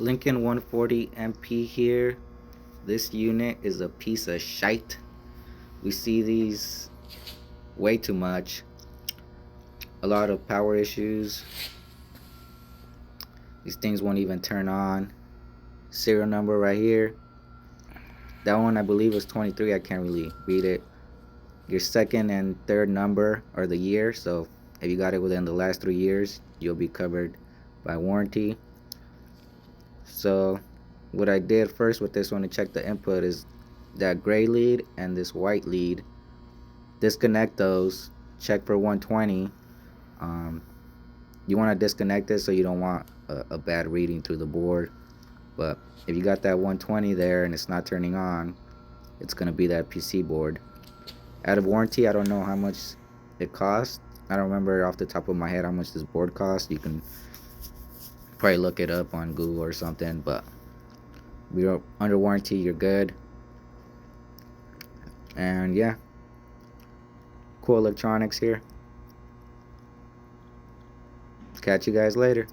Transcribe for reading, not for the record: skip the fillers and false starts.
Lincoln 140 MP here. This unit is a piece of shite. We see these way too much. A lot of power issues. These things won't even turn on. Serial number right here. That one I believe was 23. I can't really read it. Your second and third number are the year. So if you got it within the last 3 years, you'll be covered by warranty. So what I did first with this one to check the input is that gray lead and this white lead. Disconnect those. Check for 120. You want to disconnect it so you don't want a bad reading through the board. But if you got that 120 there and it's not turning on, it's going to be that PC board. Out of warranty, I don't know how much it costs. I don't remember off the top of my head how much this board costs. You can probably look it up on Google or something, but we're under warranty, you're good. And yeah, cool electronics here. Catch you guys later.